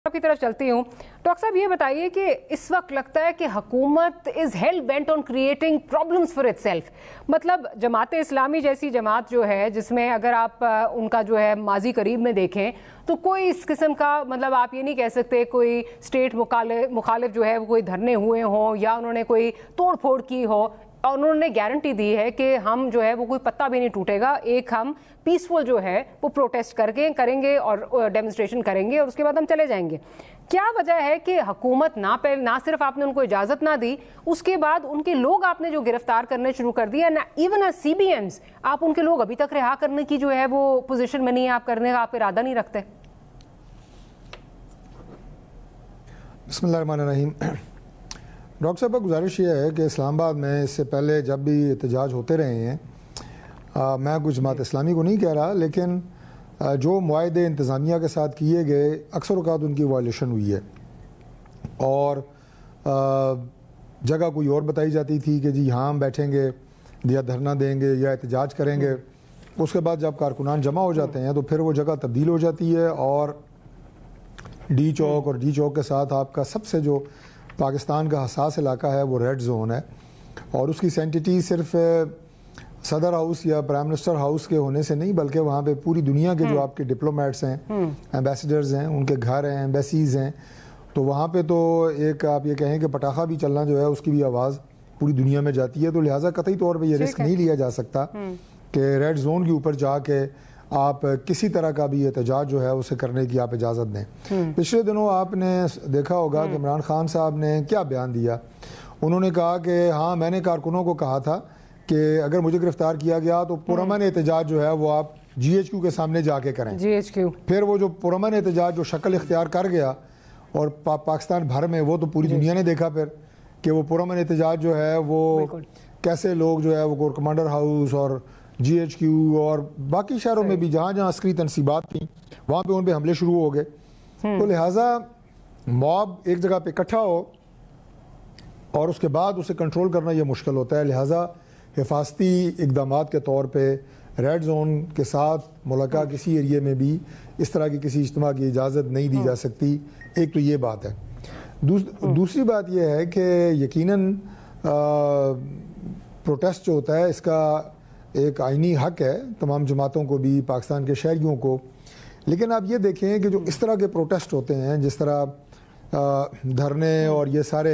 की तरफ चलती हूँ। डॉक्टर साहब ये बताइए कि इस वक्त लगता है कि हुकूमत is hello bent on creating problems for itself. मतलब जमात इस्लामी जैसी जमात जो है, जिसमें अगर आप उनका जो है माजी करीब में देखें तो कोई इस किस्म का, मतलब आप ये नहीं कह सकते कोई स्टेट मुखालिफ जो है वो कोई धरने हुए हों या उन्होंने कोई तोड़ फोड़ की हो, और उन्होंने गारंटी दी है कि हम जो है वो कोई पत्ता भी नहीं टूटेगा, एक हम पीसफुल जो है वो प्रोटेस्ट करेंगे और डेमोन्स्ट्रेशन करेंगे और उसके बाद हम चले जाएंगे। क्या वजह है कि हुकूमत ना सिर्फ आपने उनको इजाज़त ना दी, उसके बाद उनके लोग आपने जो गिरफ्तार करने शुरू कर दिया ना, इवन CBMs आप उनके लोग अभी तक रिहा करने की जो है वो पोजीशन में नहीं है, आप करने का आप इरादा नहीं रखते? बिस्मिल्लाहिर्रहमानिर्रहीम। डॉक्टर साहब का गुजारिश ये है कि इस्लामाबाद में इससे पहले जब भी एहतजाज होते रहे हैं, मैं कुछ जमात इस्लामी को नहीं कह रहा, लेकिन जो मुआहदे इंतज़ामिया के साथ किए गए अक्सर औक़ात उनकी वायलेशन हुई है और जगह कोई और बताई जाती थी कि जी यहाँ हम बैठेंगे या धरना देंगे या एहतजाज करेंगे। उसके बाद जब कारकुनान जमा हो जाते हैं तो फिर वो जगह तब्दील हो जाती है और डी चौक और डी चौक के साथ आपका सबसे जो पाकिस्तान का हसास इलाका है वो रेड जोन है और उसकी सेंटिटी सिर्फ सदर हाउस या प्राइम मिनिस्टर हाउस के होने से नहीं, बल्कि वहाँ पे पूरी दुनिया के जो आपके डिप्लोमेट्स हैं, एम्बेसडर्स हैं, उनके घर हैं, एम्बेसीज हैं, तो वहाँ पे तो एक आप ये कहें कि पटाखा भी चलना जो है उसकी भी आवाज़ पूरी दुनिया में जाती है। तो लिहाजा कतई तौर पर यह रिस्क नहीं लिया जा सकता कि रेड जोन के ऊपर जाके आप किसी तरह का भी एहतजाज जो है उसे करने की आप इजाज़त दें। पिछले दिनों आपने देखा होगा कि इमरान खान साहब ने क्या बयान दिया। उन्होंने कहा कि हाँ, मैंने कारकुनों को कहा था कि अगर मुझे गिरफ्तार किया गया तो पुरअमन एहतजाज जो है वो आप GHQ के सामने जाके करें। GHQ फिर वो जो पुरअमन एहतजाज जो शक्ल इख्तियार कर गया और पाकिस्तान भर में, वो तो पूरी दुनिया ने देखा फिर कि वो पुरअमन एहतजाज जो है वो कैसे लोग जो है वो कोर कमांडर हाउस और GHQ और बाकी शहरों में भी जहाँ जहाँ अस्करी तनसीबात थी वहाँ पे उन पे हमले शुरू हो गए। तो लिहाजा मॉब एक जगह पे इकट्ठा हो और उसके बाद उसे कंट्रोल करना ये मुश्किल होता है। लिहाजा हिफाजती इक़दामात के तौर पे रेड जोन के साथ मुल्का किसी एरिए में भी इस तरह की किसी इज्तिमा की इजाज़त नहीं दी जा सकती। एक तो ये बात है। दूसरी बात यह है कि यकीनन प्रोटेस्ट जो होता है इसका एक आइनी हक है तमाम जमातों को भी, पाकिस्तान के शहरियों को। लेकिन आप ये देखें कि जो इस तरह के प्रोटेस्ट होते हैं, जिस तरह धरने और ये सारे,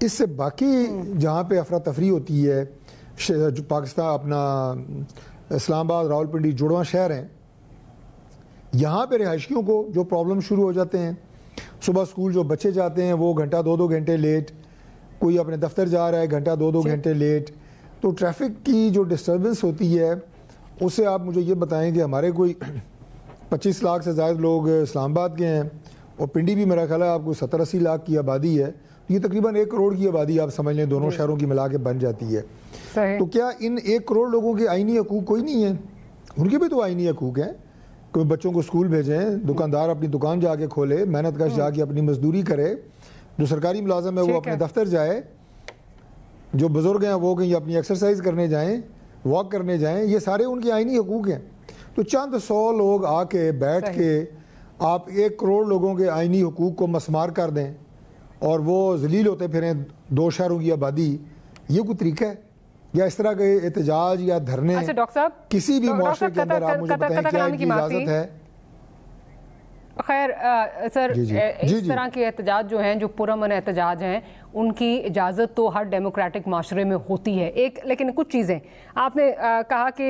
इससे बाकी जहाँ पे अफरा तफरी होती है, जो पाकिस्तान अपना इस्लामाबाद रावलपिंडी जुड़वा शहर हैं, यहाँ पे रिहायशियों को जो प्रॉब्लम शुरू हो जाते हैं, सुबह स्कूल जो बच्चे जाते हैं वो घंटा 2-2 घंटे लेट, कोई अपने दफ्तर जा रहा है घंटा 2-2 घंटे लेट, तो ट्रैफिक की जो डिस्टर्बेंस होती है उससे आप मुझे ये बताएं कि हमारे कोई 25 लाख से ज़्यादा लोग इस्लामाबाद के हैं और पिंडी भी मेरा ख्याल है आपको 70-80 लाख की आबादी है, ये तकरीबन 1 करोड़ की आबादी आप समझ लें दोनों शहरों की मिला के बन जाती है। तो क्या इन 1 करोड़ लोगों के आईनी हकूक़ कोई नहीं है? उनके भी तो आईनी हकूक़ हैं। कोई बच्चों को स्कूल भेजें, दुकानदार अपनी दुकान जाके खोले, मेहनत कश जाके अपनी मजदूरी करे, जो सरकारी मुलाजिम है वो अपने दफ्तर जाए, जो बुजुर्ग हैं वो कहीं अपनी एक्सरसाइज करने जाएं, वॉक करने जाएं, ये सारे उनके आईनी हकूक़ हैं। तो चंद 100 लोग आके बैठ के आप 1 करोड़ लोगों के आईनी हकूक़ को मसमार कर दें और वो जलील होते फिरें 2 शहरों की आबादी, ये कोई तरीका है? या इस तरह के एहतजाज या धरने किसी भी मुआशरे के अंदर आप मुझे बताएं क्या इनकी इजाज़त है? खैर सर, इस तरह के एहतजाज जो हैं, जो पुरअमन एहतजाज हैं, उनकी इजाज़त तो हर डेमोक्रेटिक माशरे में होती है। लेकिन कुछ चीज़ें आपने कहा कि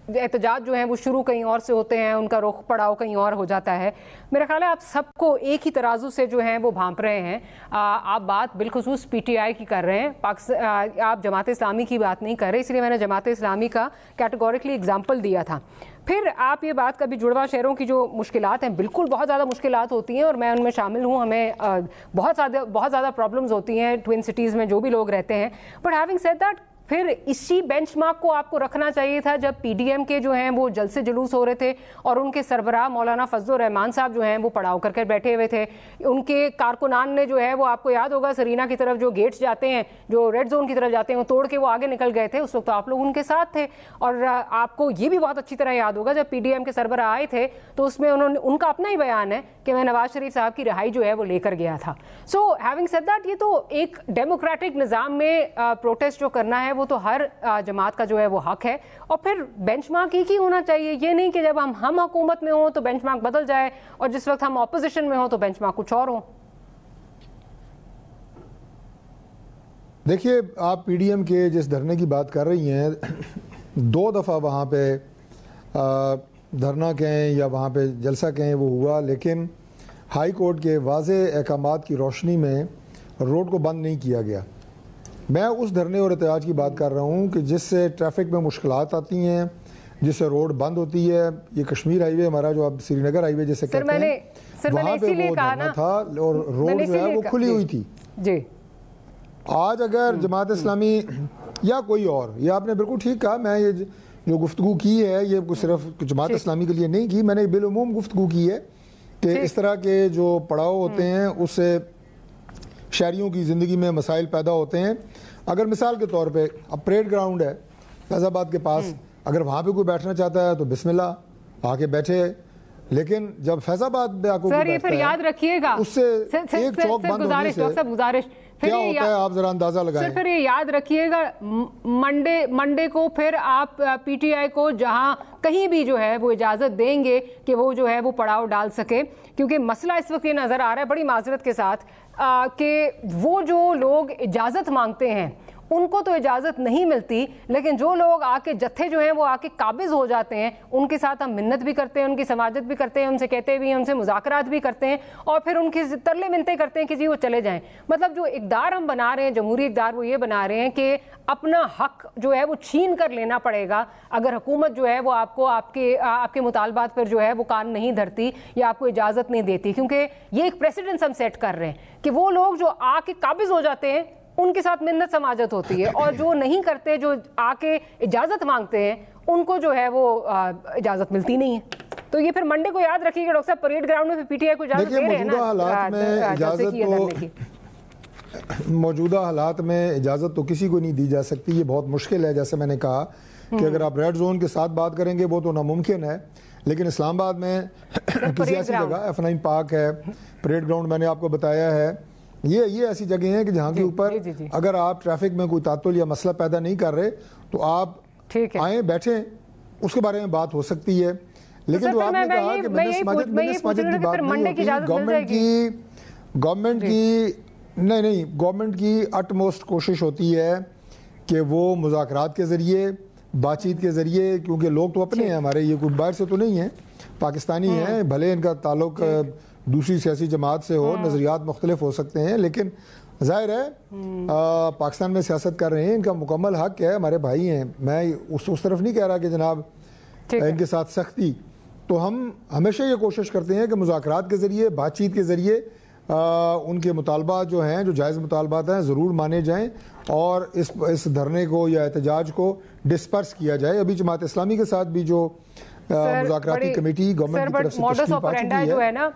एहतजाज जो हैं वो शुरू कहीं और से होते हैं, उनका रुख पड़ाव कहीं और हो जाता है। मेरा ख्याल है आप सबको एक ही तराजू से जो हैं वो भांप रहे हैं। आप बात बिलखुसूस PTI की कर रहे हैं, आप जमात इस्लामी की बात नहीं कर रहे, इसलिए मैंने जमात इस्लामी का कैटेगोरिकली एग्जाम्पल दिया था। फिर आप ये बात कभी जुड़वा शहरों की जो मुश्किलात हैं, बिल्कुल बहुत ज़्यादा मुश्किलात होती हैं और मैं उनमें शामिल हूँ, हमें बहुत ज़्यादा प्रॉब्लम्स होती हैं ट्विन सिटीज़ में जो भी लोग रहते हैं। बट हैविंग सेड दैट, پھر اسی بینچ مارک کو آپ کو رکھنا چاہیے تھا جب پی ڈی ایم کے جو ہیں وہ جلسے جلوس ہو رہے تھے اور ان کے سربراہ مولانا فضل الرحمان صاحب جو ہیں وہ پڑاؤ کر کے بیٹھے ہوئے تھے. ان کے کارکنان نے جو ہے وہ آپ کو یاد ہوگا سرینا کی طرف جو گیٹس جاتے ہیں, جو ریڈ زون کی طرف جاتے ہیں, وہ توڑ کے وہ آگے نکل گئے تھے. اس وقت آپ لوگ ان کے ساتھ تھے. اور آپ کو یہ بھی بہت اچھی طرح یاد ہوگا جب پی ڈی ایم کے سربراہ آئے تھے تو اس میں ان کا اپنا ہی بیان ہے کہ میں نواز شریف صاحب کی رہائی جو ہے وہ لے کر گیا تھا. سو ہیونگ سیڈ دیٹ, یہ تو ایک ڈیموکریٹک نظام میں پروٹیسٹ جو کرنا ہے وہ تو ہر جماعت کا جو ہے وہ حق ہے. اور پھر بینچ مارک ہی ہونا چاہیے, یہ نہیں کہ جب ہم حکومت میں ہوں تو بینچ مارک بدل جائے اور جس وقت ہم اپوزیشن میں ہوں تو بینچ مارک کچھ اور ہوں. دیکھیے, آپ پی ڈی ایم کے جس دھرنے کی بات کر رہی ہیں, 2 دفعہ وہاں پہ دھرنا کہیں یا وہاں پہ جلسہ کہیں وہ ہوا, لیکن ہائی کورٹ کے واضح احکامات کی روشنی میں روڈ کو بند نہیں کیا گیا. میں اس دھرنے اور احتجاج کی بات کر رہا ہوں کہ جس سے ٹریفک میں مشکلات آتی ہیں, جس سے روڈ بند ہوتی ہے. یہ کشمیر ہائی وے ہمارا جو اب سری نگر ہائی وے جیسے کہتے ہیں, وہاں پہ وہ دھرنا تھا اور روڈ جو ہے وہ کھلی ہوئی تھی. جی, آج اگر جماعت اسلامی یا کوئی اور, یہ آپ نے بالکل ٹھیک کہا, میں یہ جو گفتگو کی ہے یہ صرف جماعت اسلامی کے لیے نہیں کی, میں نے بالعموم گفتگو کی ہے کہ اس طرح کے جو پڑاؤ ہوتے ہیں اس سے شہریوں کی زندگی میں مسائل پیدا ہوتے ہیں. اگر مثال کے طور پہ اب پریڈ گراؤنڈ ہے فیض آباد کے پاس, اگر وہاں پہ کوئی بیٹھنا چاہتا ہے تو بسم اللہ آ کے بیٹھے, لیکن جب فیض آباد میں آپ کو یاد رکھیے گا اس سے ایک چوک بند ہونے سے کیا ہوتا ہے آپ ذرا اندازہ لگائیں. پھر یہ یاد رکھیے گا منڈے کو پھر آپ پی ٹی آئی کو جہاں کہیں بھی جو ہے وہ اجازت دیں گے کہ وہ جو ہے وہ پڑاؤ ڈال سکے, کیونکہ مسئلہ اس وقت یہ نظر آ رہا ہے بڑی معذرت کے ساتھ کہ وہ جو لوگ اجازت مانگتے ہیں ان کو تو اجازت نہیں ملتی, لیکن جو لوگ آ کے جتھے جو ہیں وہ آ کے قابض ہو جاتے ہیں ان کے ساتھ ہم منت بھی کرتے ہیں, ان کی سماجت بھی کرتے ہیں, ان سے کہتے بھی ہیں, ان سے مذاکرات بھی کرتے ہیں اور پھر ان کی ترلے منتیں کرتے ہیں کہ جی وہ چلے جائیں. مطلب جو اقدار ہم بنا رہے ہیں, جمہوری اقدار, وہ یہ بنا رہے ہیں کہ اپنا حق جو ہے وہ چھین کر لینا پڑے گا اگر حکومت جو ہے وہ آپ کو آپ کے مطالبات پر جو ہے وہ کان نہیں دھرتی یا آپ کو اجازت نہیں دیتی. کیونکہ یہ ایک پریسیڈنس ہم سیٹ کر رہے ہیں کہ وہ لوگ جو آ کے قابض ہو جاتے ہیں ان کے ساتھ منت سماجت ہوتی ہے, اور جو نہیں کرتے, جو آ کے اجازت مانگتے ہیں, ان کو جو ہے وہ اجازت ملتی نہیں ہے. تو یہ پھر منڈے کو یاد رکھیے گا ڈاکٹر صاحب, پریڈ گراؤنڈ میں پی ٹی آئی کو اجازت دے رہے ہیں نا موجودہ حالات میں اجازت تو کسی کو نہیں دی جا سکتی. یہ بہت مشکل ہے, جیسے میں نے کہا کہ اگر آپ ریڈ زون کے ساتھ بات کریں گے وہ تو ناممکن ہے, لیکن اسلام آباد میں کسی ایسی جگہ F9 پارک ہے, پریڈ گراؤنڈ میں نے آپ کو بتایا ہے, یہ ایسی جگہ ہیں کہ جہاں کے اوپر اگر آپ ٹریفک میں کوئی تعطل یا مسئلہ پیدا نہیں کر رہے تو آپ آئیں بیٹھیں, اس کے بارے میں بات ہو سکتی ہے. لیکن جو آپ نے کہا کہ سماجت کی بات نہیں ہوتی, گورنمنٹ کی اٹموسٹ کوشش ہوتی ہے کہ وہ مذاکرات کے ذریعے, بات چیت کے ذریعے, کیونکہ لوگ تو اپنے ہیں ہمارے, یہ کوئی باہر سے تو نہیں ہیں, پاکستانی ہیں, بھلے ان کا تعلق دوسری سیاسی جماعت سے ہو, نظریات مختلف ہو سکتے ہیں, لیکن ظاہر ہے پاکستان میں سیاست کر رہے ہیں, ان کا مکمل حق ہے, ہمارے بھائی ہیں. میں اس طرف نہیں کہہ رہا کہ جناب ان کے ساتھ سختی, تو ہم ہمیشہ یہ کوشش کرتے ہیں کہ مذاکرات کے ذریعے, بات چیت کے ذریعے ان کے مطالبات جو ہیں, جو جائز مطالبات ہیں, ضرور مانے جائیں اور اس دھرنے کو یا احتجاج کو ڈسپرس کیا جائے. ابھی جماعت اسلامی کے ساتھ بھی جو مذاکراتی کمیٹی گورنمنٹ کی طرف سے تشکیل پا چکی ہے,